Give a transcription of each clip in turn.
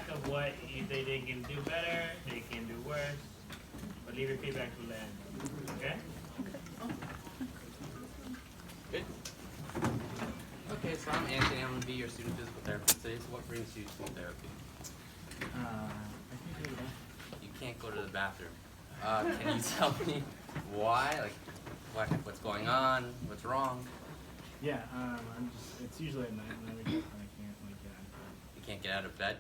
feedback of what they can do better, they can do worse, but leave your feedback to the end. Okay? Good. Okay, so I'm Anthony. I'm gonna be your student physical therapist today. So what brings you to therapy? I can't go to the bathroom. You can't go to the bathroom. Can you tell me why? Like, what's going on? What's wrong? Yeah, it's usually at night when I wake up and I can't, like, get out of bed. You can't get out of bed.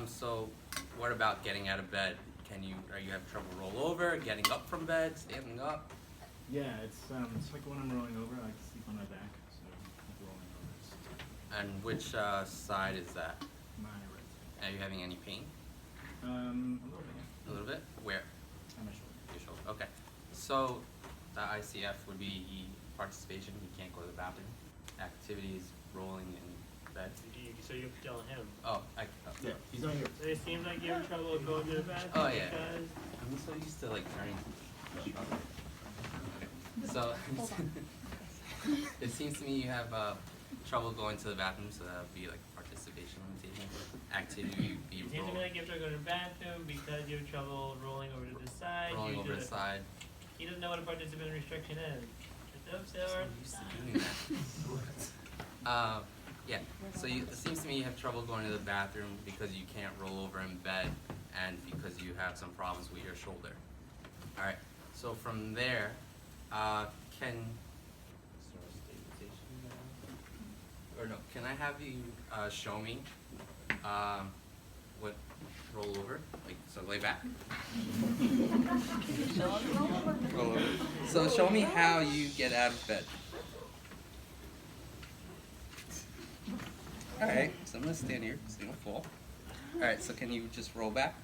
So what about getting out of bed? Are you having trouble roll over, getting up from bed, standing up? Yeah, it's like when I'm rolling over, I like to sleep on my back, so like rolling over is And which side is that? my right side. Are you having any pain? A little bit, yeah. A little bit? Where? On my shoulder. Your shoulder. Okay. So the ICF would be participation. You can't go to the bathroom. Activities, rolling in bed. So you have to tell him. Oh, Yeah, he's on here. So it seems like you have trouble going to the bathroom. Oh, yeah. Because I'm so used to like turning. So it seems to me you have trouble going to the bathroom, so that would be like participation limitation. Activity would be it seems to me like you have to go to the bathroom because you have trouble rolling over to the side. rolling over the side. He doesn't know what a participant restriction is. Oops, I'm so used to doing that. Yeah, so it seems to me you have trouble going to the bathroom because you can't roll over in bed and because you have some problems with your shoulder. Alright, so from there, can I have you show me what roll over? Like, so lay back. Roll over. So show me how you get out of bed. Alright, so I'm going to stand here so you don't fall. Alright, so can you just roll back?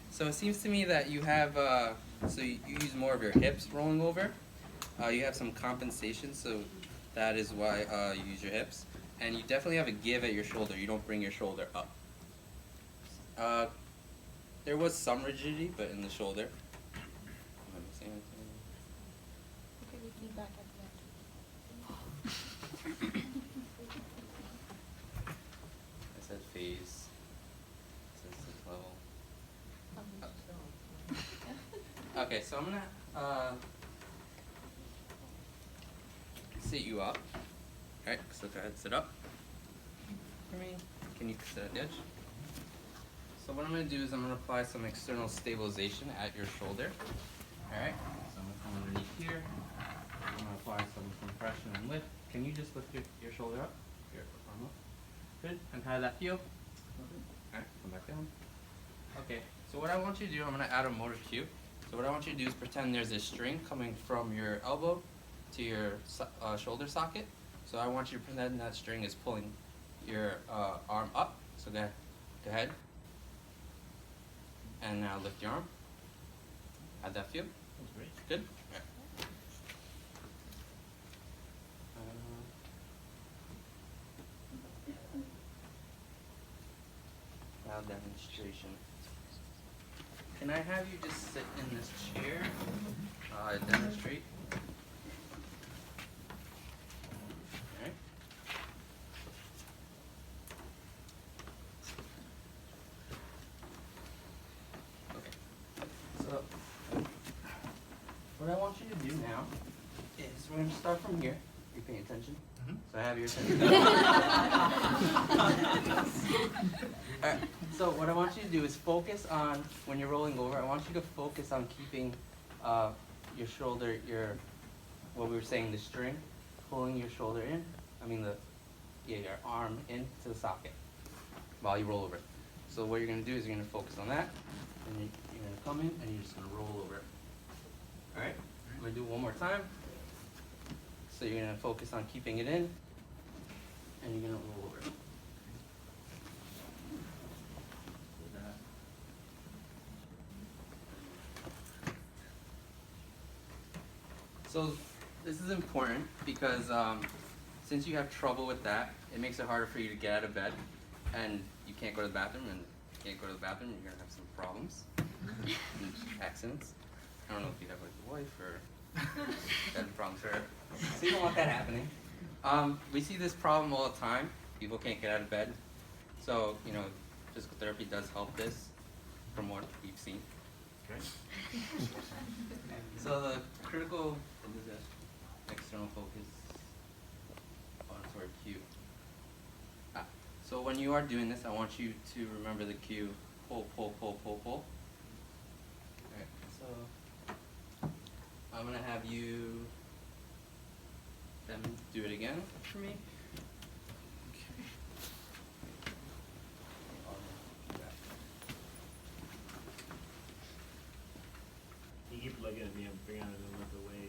So it seems to me that you have, so you use more of your hips rolling over. You have some compensation, so that is why you use your hips. And you definitely have a give at your shoulder. You don't bring your shoulder up. There was some rigidity, but in the shoulder. Am I missing anything? Okay, we feedback at the end. I said phase. It says the level. Okay, so I'm gonna sit you up. Alright, so go ahead, sit up for me. Can you sit at the edge? So what I'm gonna do is I'm gonna apply some external stabilization at your shoulder. Alright, so I'm gonna come underneath here. I'm gonna apply some compression and lift. Can you just lift your shoulder up? Your arm up. Good. And how did that feel? Alright, come back down. Okay, so what I want you to do, I'm going to add a motor cue. So what I want you to do is pretend there's a string coming from your elbow to your shoulder socket. So I want you to pretend that string is pulling your arm up. So go ahead. And now lift your arm. How'd that feel? That's great. Good? All right. Now demonstration. Can I have you just sit in this chair? Demonstrate. Alright. Okay. So, what I want you to do now is we're going to start from here. Are you paying attention? So I have your attention. Alright, so what I want you to do is focus on, when you're rolling over, I want you to focus on keeping your shoulder, what we were saying, the string, pulling your shoulder in, your arm into the socket while you roll over. So what you're going to do is you're going to focus on that, and you're going to come in, and you're just going to roll over. Alright, I'm going to do it one more time. So you're going to focus on keeping it in, and you're going to roll over. So this is important because since you have trouble with that, it makes it harder for you to get out of bed, and you can't go to the bathroom, and if you can't go to the bathroom, you're going to have some problems and accidents. I don't know if you have like a wife or having problems with her. So you don't want that happening. We see this problem all the time. People can't get out of bed. So, physical therapy does help this, from what we've seen. Okay. So the critical external focus auditory cue. So when you are doing this, I want you to remember the cue: pull, pull, pull, pull, pull. Alright, so I'm gonna have you do it again for me. You keep looking at me, I'm figuring out to look away.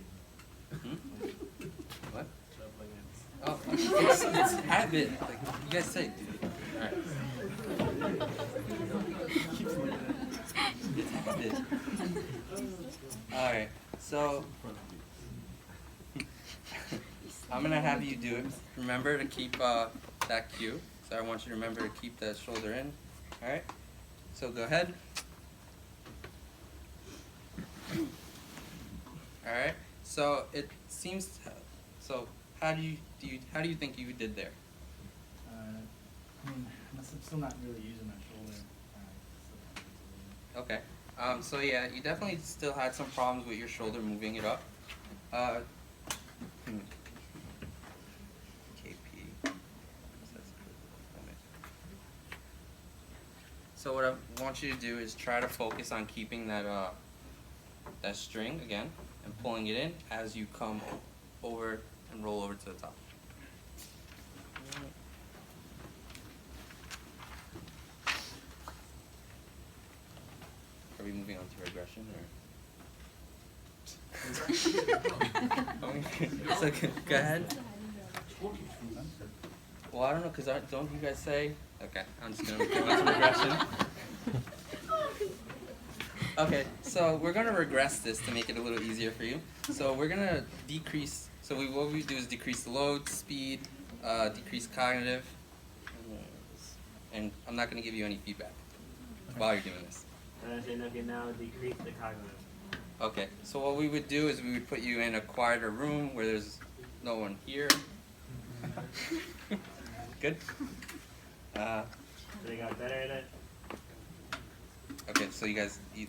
What? Stop looking at me. Oh, it's habit. Like you guys say, dude. Alright. It's habit. Alright, so I'm gonna have you do it. Remember to keep that cue. So I want you to remember to keep the shoulder in. Alright? So go ahead. Alright, so it seems so how do you think you did there? I mean, unless I'm still not really using my shoulder. Okay. So yeah, you definitely still had some problems with your shoulder moving it up. KP. So what I want you to do is try to focus on keeping that that string again and pulling it in as you come over and roll over to the top. Are we moving on to regression or? So go ahead. Well, I don't know, cause don't you guys say? Okay, I'm just gonna move on to regression. Okay, so we're gonna regress this to make it a little easier for you. So we're gonna decrease. So what we do is decrease the load, speed, decrease cognitive, and I'm not gonna give you any feedback while you're doing this. And I'm saying, okay, now decrease the cognitive. Okay, so what we would do is we would put you in a quieter room where there's no one here. Good? So they got better at it? Okay, so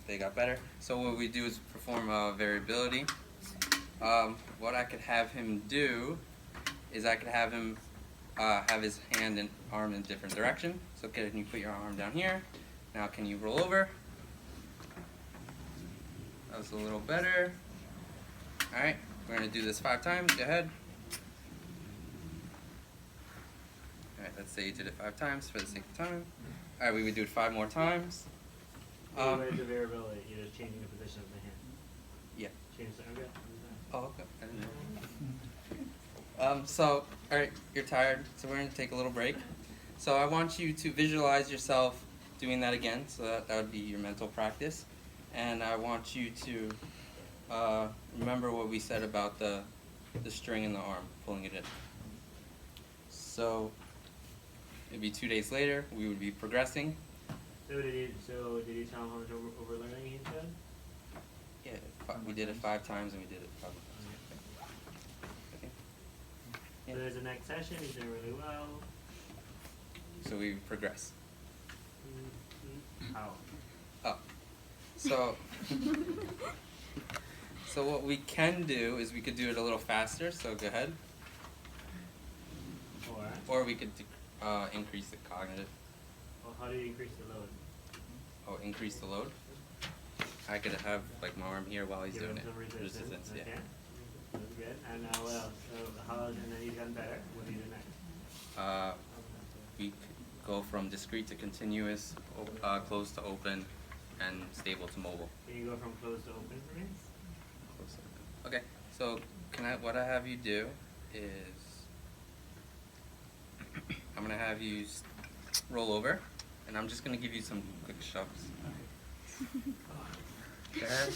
they got better. So what we do is perform variability. What I could have him do is I could have him have his hand and arm in different direction. So can you put your arm down here? Now can you roll over? That was a little better. Alright, we're gonna do this 5 times. Go ahead. Alright, let's say you did it 5 times for the sake of time. Alright, we would do it 5 more times. What is the variability? You're just changing the position of the hand. Yeah. Change the, okay. Oh, okay. I didn't know. So, alright, you're tired, so we're going to take a little break. So I want you to visualize yourself doing that again, so that would be your mental practice. And I want you to remember what we said about the string in the arm, pulling it in. So, it'd be 2 days later, we would be progressing. So did you tell him how much overlearning he did? Yeah, we did it 5 times and we did it 5 times. Okay. So there's the next session, he's doing really well. So we progress. How? Oh. So, so what we can do is we could do it a little faster, so go ahead. Or we could increase the cognitive. Well, how do you increase the load? Oh, increase the load? I could have like my arm here while he's Give doing him it. some resistance, yeah. okay. That's good. And what else? So and then he's gotten better. What do you do next? We could go from discrete to continuous, closed to open, and stable to mobile. Can you go from closed to open for me? Closed to open. Okay, so what I have you do is I'm gonna have you roll over, and I'm just gonna give you some quick shoves. Go ahead.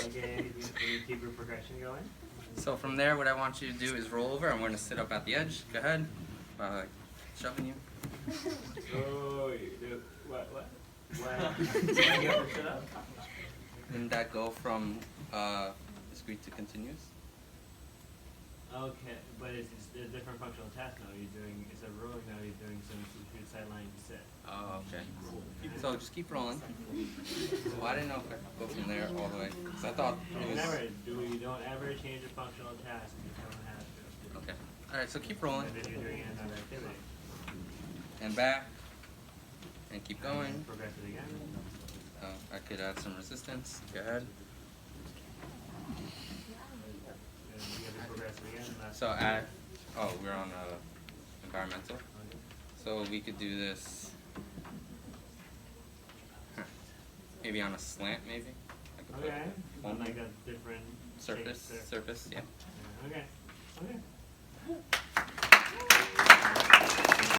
Okay, you keep your progression going. So from there, what I want you to do is roll over. I'm going to sit up at the edge. Go ahead. Shoving you. Oh, you do what? What? You have to sit up? Didn't that go from discrete to continuous? Okay, but it's a different functional task now. You're doing, instead of rolling now, you're doing some substitute sideline sit. Oh, okay. So just keep rolling. Well, I didn't know if I could go from there all the way. Cause I thought it was. You don't ever change a functional task if you don't have to. Okay. Alright, so keep rolling. And then you're doing another activity. And back. And keep And going. then progress it again. I could add some resistance. Go ahead. And you have to progress it again. Last So add. Oh, we're on environmental. Okay. So we could do this. Maybe on a slant, maybe. I could put Okay. foam On like a different surface. shape, Surface. Yeah. Yeah, okay. Okay.